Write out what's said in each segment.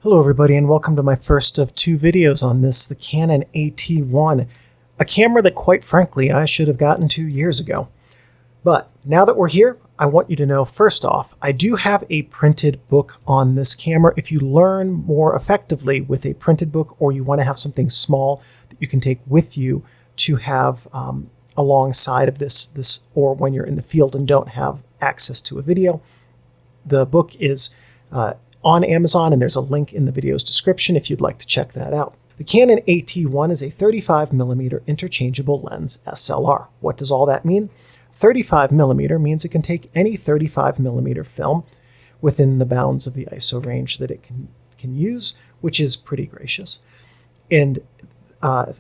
Hello everybody and welcome to my first of two videos on this, the Canon AT-1, a camera that quite frankly I should have gotten 2 years ago. But now that we're here, I want you to know first off, I do have a printed book on this camera. If you learn more effectively with a printed book or you want to have something small that you can take with you to have alongside of this or when you're in the field and don't have access to a video, the book is on Amazon, and there's a link in the video's description if you'd like to check that out. The Canon AT-1 is a 35mm interchangeable lens SLR. What does all that mean? 35mm means it can take any 35mm film within the bounds of the ISO range that it can use, which is pretty gracious. And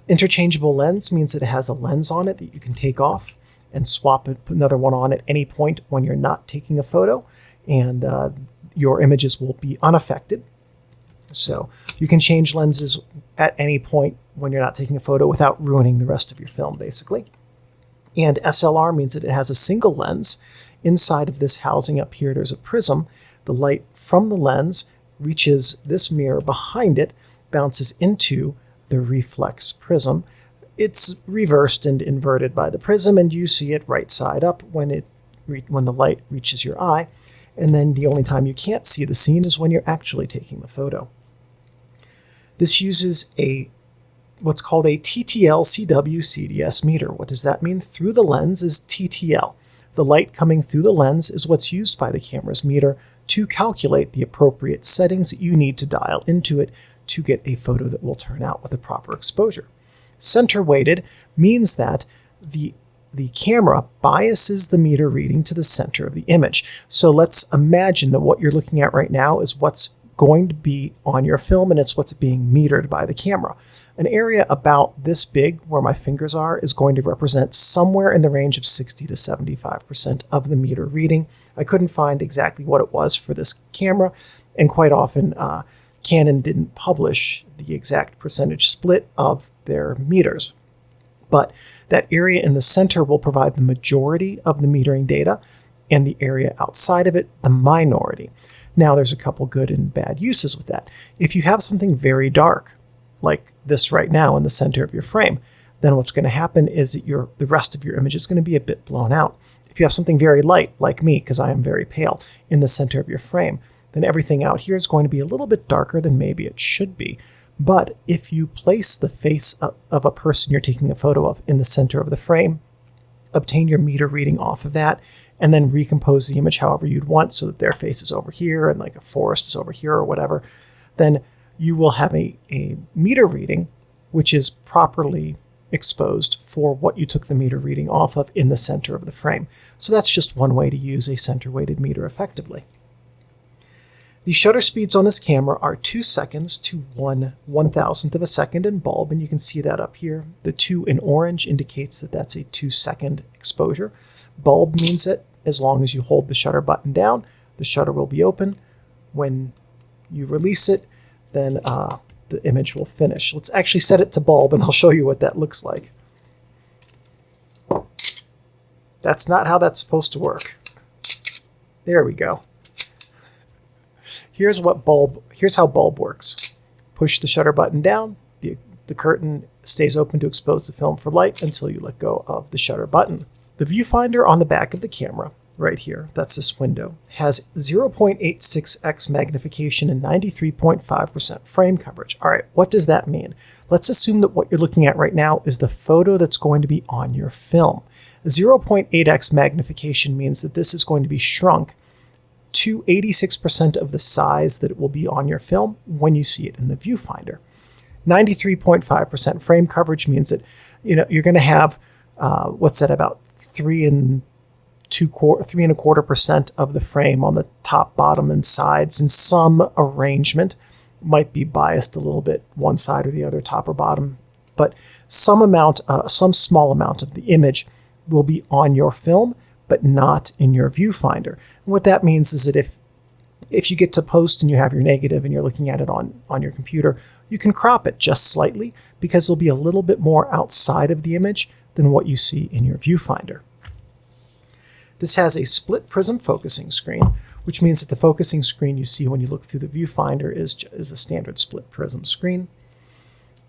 interchangeable lens means that it has a lens on it that you can take off and swap it, put another one on at any point when you're not taking a photo, and your images will be unaffected. So you can change lenses at any point when you're not taking a photo without ruining the rest of your film, basically. And SLR means that it has a single lens. Inside of this housing up here, there's a prism. The light from the lens reaches this mirror behind it, bounces into the reflex prism. It's reversed and inverted by the prism, and you see it right side up when the light reaches your eye. And then the only time you can't see the scene is when you're actually taking the photo. This uses what's called a TTL CW CDS meter. What does that mean? Through the lens is TTL. The light coming through the lens is what's used by the camera's meter to calculate the appropriate settings that you need to dial into it to get a photo that will turn out with a proper exposure. Center weighted means that the camera biases the meter reading to the center of the image. So let's imagine that what you're looking at right now is what's going to be on your film, and it's what's being metered by the camera. An area about this big, where my fingers are, is going to represent somewhere in the range of 60 to 75% of the meter reading. I couldn't find exactly what it was for this camera, and quite often Canon didn't publish the exact percentage split of their meters. But that area in the center will provide the majority of the metering data, and the area outside of it, the minority. Now, there's a couple good and bad uses with that. If you have something very dark, like this right now in the center of your frame, then what's going to happen is that the rest of your image is going to be a bit blown out. If you have something very light, like me, because I am very pale, in the center of your frame, then everything out here is going to be a little bit darker than maybe it should be. But if you place the face of a person you're taking a photo of in the center of the frame, obtain your meter reading off of that, and then recompose the image however you'd want so that their face is over here and like a forest is over here or whatever, then you will have a meter reading which is properly exposed for what you took the meter reading off of in the center of the frame. So that's just one way to use a center-weighted meter effectively. The shutter speeds on this camera are 2 seconds to 1/1000th of a second in bulb, and you can see that up here. The 2 in orange indicates that that's a 2-second exposure. Bulb means that as long as you hold the shutter button down, the shutter will be open. When you release it, then the image will finish. Let's actually set it to bulb, and I'll show you what that looks like. That's not how that's supposed to work. There we go. Here's how bulb works. Push the shutter button down, the curtain stays open to expose the film for light until you let go of the shutter button. The viewfinder on the back of the camera, right here, that's this window, has 0.86x magnification and 93.5% frame coverage. All right, what does that mean? Let's assume that what you're looking at right now is the photo that's going to be on your film. 0.8x magnification means that this is going to be shrunk to 86% of the size that it will be on your film when you see it in the viewfinder. 93.5% frame coverage means that you're going to have about 3.25% of the frame on the top, bottom, and sides, and some arrangement might be biased a little bit one side or the other, top or bottom, but some small amount of the image will be on your film but not in your viewfinder. And what that means is that if you get to post and you have your negative and you're looking at it on your computer, you can crop it just slightly because it'll be a little bit more outside of the image than what you see in your viewfinder. This has a split prism focusing screen, which means that the focusing screen you see when you look through the viewfinder is a standard split prism screen.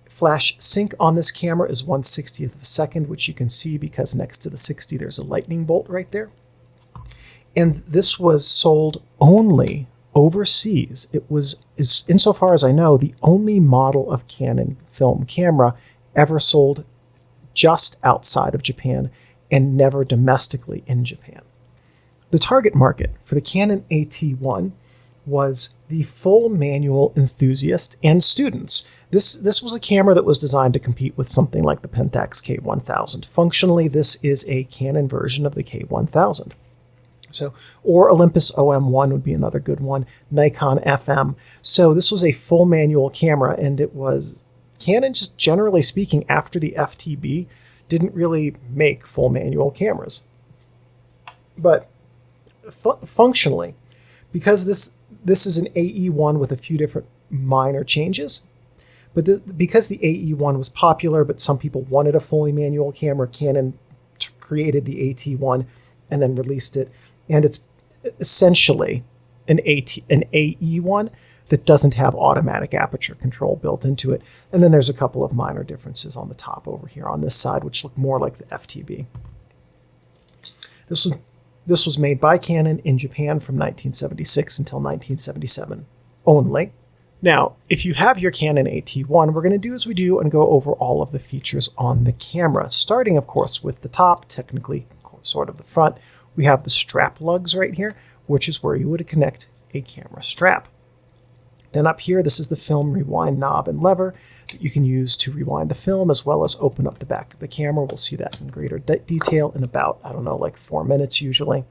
Flash sync on this camera is 1/60th of a second, which you can see because next to the 60 there's a lightning bolt right there. And this was sold only overseas. It was, insofar as I know, the only model of Canon film camera ever sold just outside of Japan and never domestically in Japan. The target market for the Canon AT-1 was the full manual enthusiast and students. This was a camera that was designed to compete with something like the Pentax K1000. Functionally, this is a Canon version of the K1000. So, or Olympus OM1 would be another good one, Nikon FM. So this was a full manual camera, and it was, Canon, just generally speaking, after the FTB, didn't really make full manual cameras. But functionally, because this is an AE1 with a few different minor changes, but because the AE1 was popular, but some people wanted a fully manual camera, Canon created the AT1 and then released it. And it's essentially an AE1 that doesn't have automatic aperture control built into it. And then there's a couple of minor differences on the top over here on this side, which look more like the FTB. This was made by Canon in Japan from 1976 until 1977 only. Now, if you have your Canon AT-1, we're going to do as we do and go over all of the features on the camera, starting, of course, with the top, technically sort of the front. We have the strap lugs right here, which is where you would connect a camera strap. Then up here, this is the film rewind knob and lever that you can use to rewind the film as well as open up the back of the camera. We'll see that in greater detail in about, I don't know, like 4 minutes usually.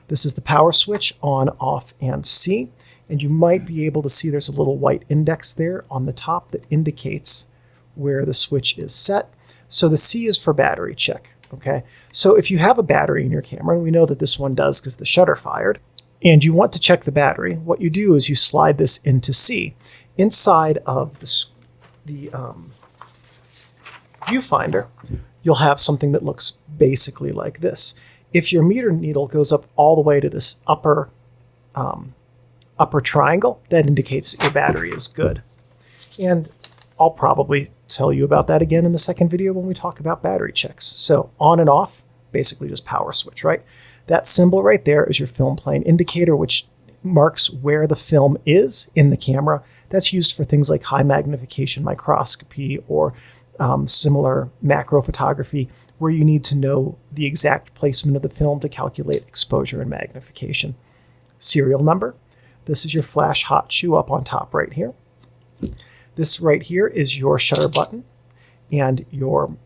This is the power switch, on, off, and C. And you might be able to see there's a little white index there on the top that indicates where the switch is set. So the C is for battery check. Okay, so if you have a battery in your camera, and we know that this one does because the shutter fired, and you want to check the battery, what you do is you slide this into C. Inside of the viewfinder, you'll have something that looks basically like this. If your meter needle goes up all the way to this upper triangle, that indicates that your battery is good. And I'll probably tell you about that again in the second video when we talk about battery checks. So on and off, basically just power switch, right? That symbol right there is your film plane indicator, which marks where the film is in the camera. That's used for things like high magnification microscopy or similar macro photography, where you need to know the exact placement of the film to calculate exposure and magnification. Serial number. This is your flash hot shoe up on top right here. This right here is your shutter button and your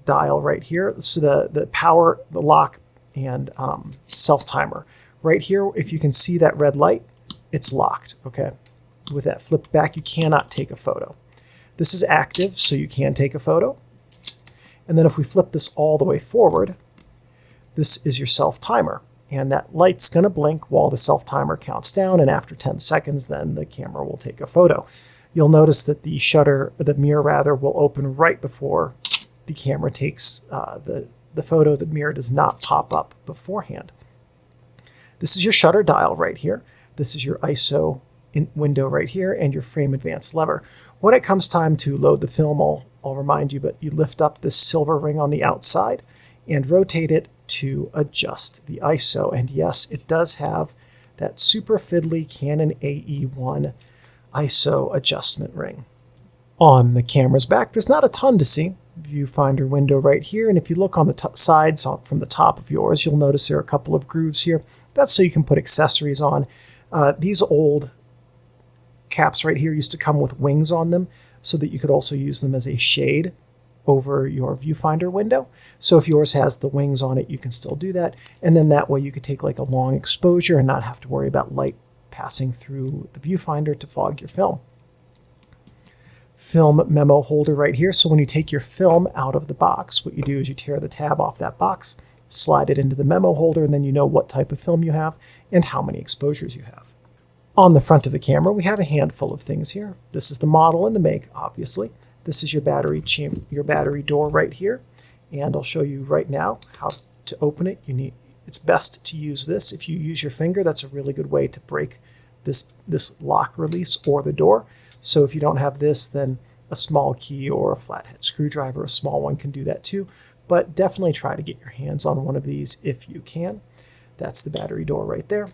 dial right here. So the power, the lock, and self-timer. Right here, if you can see that red light, it's locked, okay? With that flipped back, you cannot take a photo. This is active, so you can take a photo. And then if we flip this all the way forward, this is your self-timer. And that light's going to blink while the self-timer counts down, and after 10 seconds, then the camera will take a photo. You'll notice that the mirror rather, will open right before the camera takes the photo. The mirror does not pop up beforehand. This is your shutter dial right here. This is your ISO window right here, and your frame advance lever. When it comes time to load the film, I'll remind you, but you lift up this silver ring on the outside and rotate it to adjust the ISO. And yes, it does have that super fiddly Canon AE1 ISO adjustment ring. On the camera's back, there's not a ton to see. Viewfinder window right here, and if you look on the sides from the top of yours, you'll notice there are a couple of grooves here. That's so you can put accessories on. These old caps right here used to come with wings on them so that you could also use them as a shade over your viewfinder window. So if yours has the wings on it, you can still do that. And then that way you could take like a long exposure and not have to worry about light passing through the viewfinder to fog your film. Film memo holder right here. So when you take your film out of the box, what you do is you tear the tab off that box, slide it into the memo holder, and then you know what type of film you have and how many exposures you have. On the front of the camera, we have a handful of things here. This is the model and the make, obviously. This is your battery door right here. And I'll show you right now how to open it. It's best to use this. If you use your finger, that's a really good way to break this lock release or the door. So if you don't have this, then a small key or a flathead screwdriver, a small one, can do that too. But definitely try to get your hands on one of these if you can. That's the battery door right there.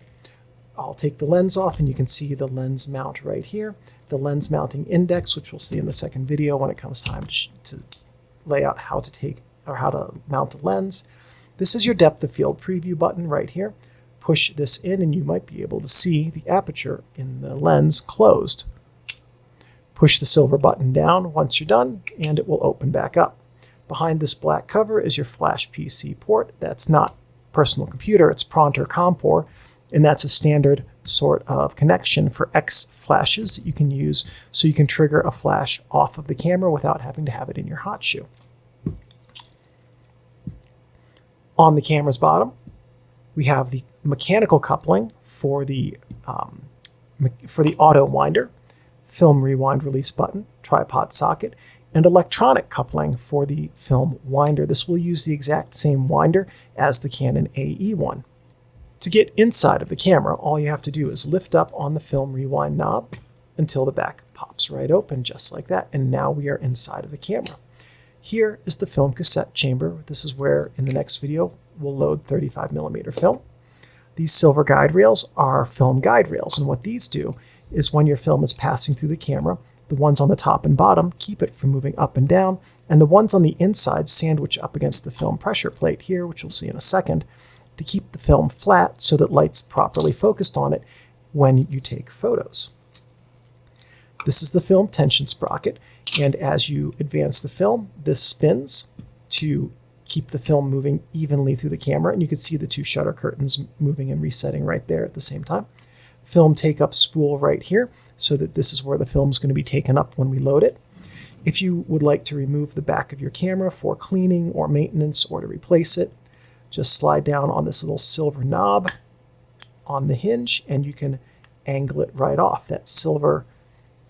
I'll take the lens off and you can see the lens mount right here. The lens mounting index, which we'll see in the second video when it comes time to lay out how to mount the lens. This is your depth of field preview button right here. Push this in and you might be able to see the aperture in the lens closed. Push the silver button down once you're done and it will open back up. Behind this black cover is your flash PC port. That's not personal computer, it's Pronter Compor, and that's a standard sort of connection for X flashes that you can use so you can trigger a flash off of the camera without having to have it in your hot shoe. On the camera's bottom, we have the mechanical coupling for the auto winder, film rewind release button, tripod socket, and electronic coupling for the film winder. This will use the exact same winder as the Canon AE1. To get inside of the camera, all you have to do is lift up on the film rewind knob until the back pops right open, just like that, and now we are inside of the camera. Here is the film cassette chamber. This is where, in the next video, we'll load 35mm film. These silver guide rails are film guide rails, and what these do is when your film is passing through the camera, the ones on the top and bottom keep it from moving up and down, and the ones on the inside sandwich up against the film pressure plate here, which we'll see in a second, to keep the film flat so that light's properly focused on it when you take photos. This is the film tension sprocket, and as you advance the film, this spins to keep the film moving evenly through the camera, and you can see the two shutter curtains moving and resetting right there at the same time. Film take-up spool right here, so that this is where the film is going to be taken up when we load it. If you would like to remove the back of your camera for cleaning or maintenance or to replace it, just slide down on this little silver knob on the hinge and you can angle it right off. That silver,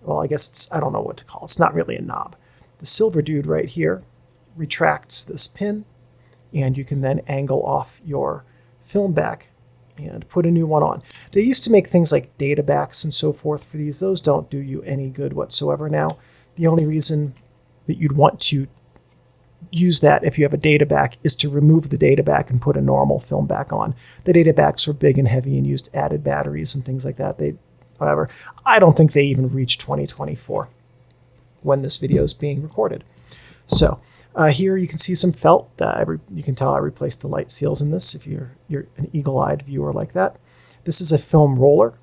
well, I guess I don't know what to call it. It's not really a knob. The silver dude right here retracts this pin and you can then angle off your film back and put a new one on. They used to make things like data backs and so forth for these. Those don't do you any good whatsoever now. The only reason that you'd want to use that if you have a data back is to remove the data back and put a normal film back on. The data backs were big and heavy and used added batteries and things like that. However, I don't think they even reached 2024 when this video is being recorded. So here you can see some felt. You can tell I replaced the light seals in this if you're an eagle-eyed viewer like that. This is a film roller.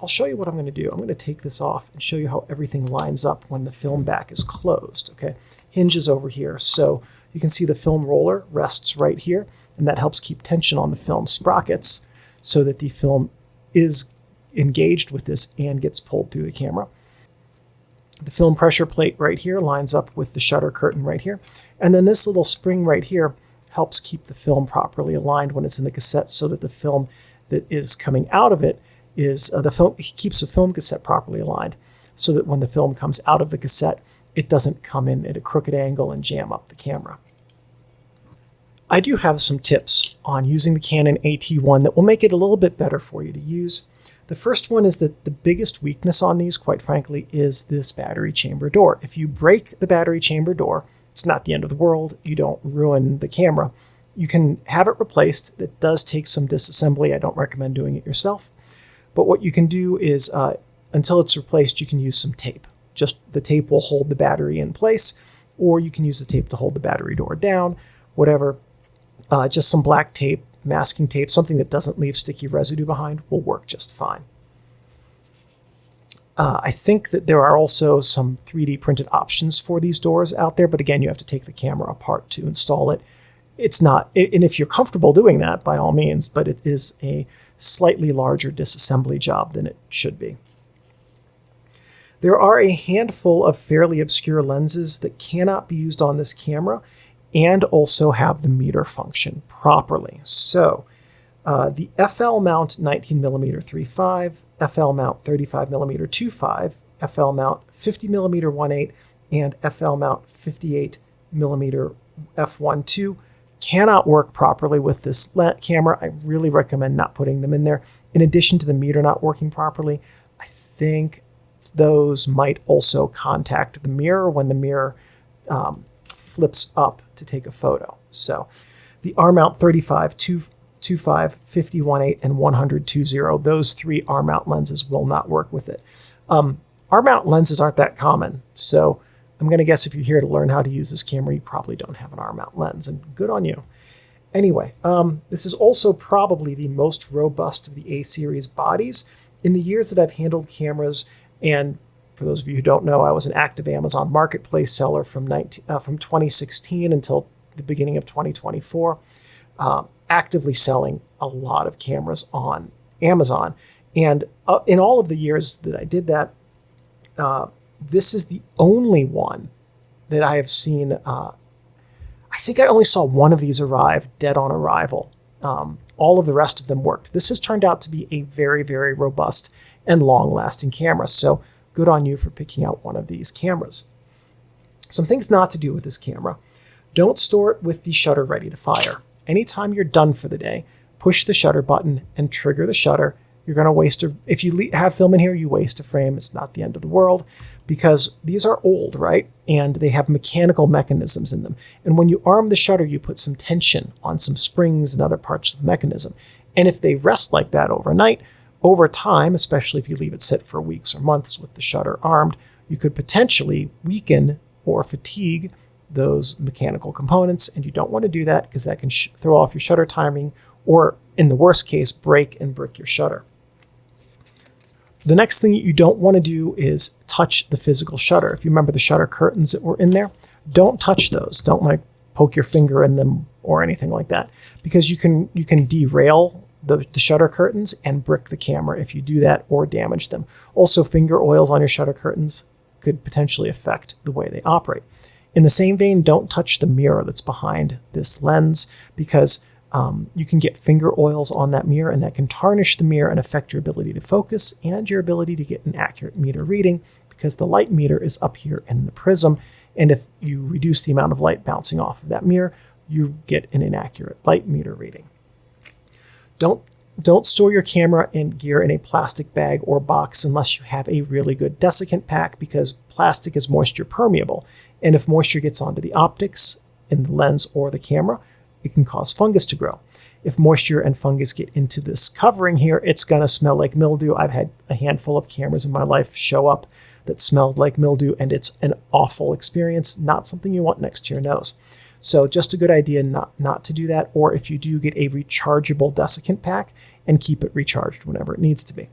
I'll show you what I'm going to do. I'm going to take this off and show you how everything lines up when the film back is closed. Okay, hinges over here. So you can see the film roller rests right here, and that helps keep tension on the film sprockets so that the film is engaged with this and gets pulled through the camera. The film pressure plate right here lines up with the shutter curtain right here. And then this little spring right here helps keep the film properly aligned when it's in the cassette so that the film that is coming out of it is, it keeps the film cassette properly aligned so that when the film comes out of the cassette, it doesn't come in at a crooked angle and jam up the camera. I do have some tips on using the Canon AT-1 that will make it a little bit better for you to use. The first one is that the biggest weakness on these, quite frankly, is this battery chamber door. If you break the battery chamber door, it's not the end of the world. You don't ruin the camera. You can have it replaced. It does take some disassembly. I don't recommend doing it yourself. But what you can do is, until it's replaced, you can use some tape. Just the tape will hold the battery in place, or you can use the tape to hold the battery door down, whatever. Just some black tape, masking tape, something that doesn't leave sticky residue behind will work just fine. I think that there are also some 3D printed options for these doors out there, but again, you have to take the camera apart to install it. It's not, and if you're comfortable doing that, by all means, but it is a slightly larger disassembly job than it should be. There are a handful of fairly obscure lenses that cannot be used on this camera and also have the meter function properly. So the FL mount 19mm 3.5, FL mount 35mm 2.5, FL mount 50mm 1.8, and FL mount 58mm f1.2 cannot work properly with this camera. I really recommend not putting them in there. In addition to the meter not working properly, I think those might also contact the mirror when the mirror flips up to take a photo. So the R-mount 35, 25, 50-1.8, and 100-2.0, those 3 R-mount lenses will not work with it. R-mount lenses aren't that common, so I'm going to guess if you're here to learn how to use this camera, you probably don't have an R-mount lens, and good on you. Anyway, this is also probably the most robust of the A-series bodies. In the years that I've handled cameras, and for those of you who don't know, I was an active Amazon Marketplace seller from 2016 until the beginning of 2024, actively selling a lot of cameras on Amazon. And in all of the years that I did that, this is the only one that I have seen. I think I only saw one of these arrive dead on arrival. All of the rest of them worked. This has turned out to be a very, very robust and long-lasting camera. So good on you for picking out one of these cameras. Some things not to do with this camera. Don't store it with the shutter ready to fire. Anytime you're done for the day, push the shutter button and trigger the shutter. You're going to waste if you have film in here, you waste a frame. It's not the end of the world because these are old, right? And they have mechanical mechanisms in them. And when you arm the shutter, you put some tension on some springs and other parts of the mechanism. And if they rest like that overnight, over time, especially if you leave it sit for weeks or months with the shutter armed, you could potentially weaken or fatigue those mechanical components. And you don't want to do that because that can throw off your shutter timing or, in the worst case, break and brick your shutter. The next thing you don't want to do is touch the physical shutter. If you remember the shutter curtains that were in there, don't touch those. Don't like poke your finger in them or anything like that, because you can derail the shutter curtains and brick the camera if you do that or damage them. Also, finger oils on your shutter curtains could potentially affect the way they operate. In the same vein, don't touch the mirror that's behind this lens because you can get finger oils on that mirror, and that can tarnish the mirror and affect your ability to focus and your ability to get an accurate meter reading, because the light meter is up here in the prism, and if you reduce the amount of light bouncing off of that mirror, you get an inaccurate light meter reading. Don't store your camera and gear in a plastic bag or box unless you have a really good desiccant pack, because plastic is moisture permeable, and if moisture gets onto the optics in the lens or the camera, it can cause fungus to grow. If moisture and fungus get into this covering here, it's going to smell like mildew. I've had a handful of cameras in my life show up that smelled like mildew, and it's an awful experience, not something you want next to your nose. So just a good idea not to do that, or if you do, get a rechargeable desiccant pack and keep it recharged whenever it needs to be.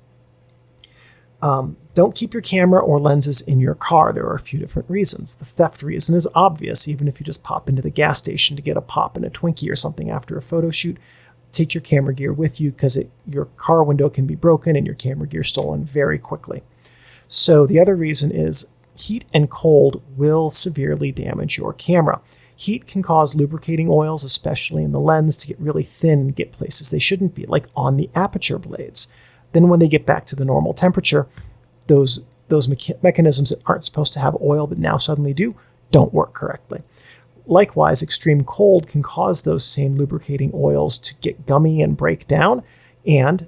Don't keep your camera or lenses in your car. There are a few different reasons. The theft reason is obvious. Even if you just pop into the gas station to get a pop and a Twinkie or something after a photo shoot, take your camera gear with you, because your car window can be broken and your camera gear stolen very quickly. So the other reason is heat and cold will severely damage your camera. Heat can cause lubricating oils, especially in the lens, to get really thin and get places they shouldn't be, like on the aperture blades. Then when they get back to the normal temperature, those mechanisms that aren't supposed to have oil but now suddenly do, don't work correctly. Likewise, extreme cold can cause those same lubricating oils to get gummy and break down, and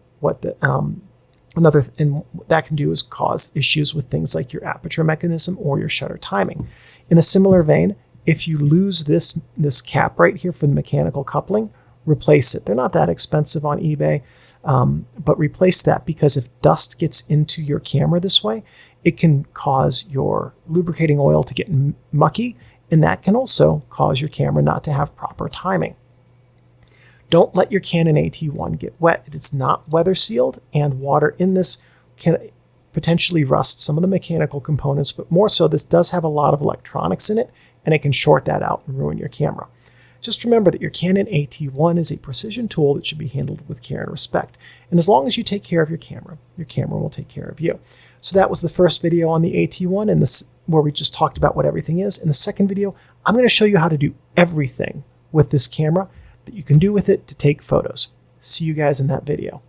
another thing that can do is cause issues with things like your aperture mechanism or your shutter timing. In a similar vein, if you lose this cap right here for the mechanical coupling, replace it. They're not that expensive on eBay, but replace that, because if dust gets into your camera this way, it can cause your lubricating oil to get mucky, and that can also cause your camera not to have proper timing. Don't let your Canon AT-1 get wet. It's not weather sealed, and water in this can potentially rust some of the mechanical components, but more so, this does have a lot of electronics in it, and it can short that out and ruin your camera. Just remember that your Canon AT-1 is a precision tool that should be handled with care and respect. And as long as you take care of your camera will take care of you. So that was the first video on the AT-1, and this where we just talked about what everything is. In the second video, I'm going to show you how to do everything with this camera that you can do with it to take photos. See you guys in that video.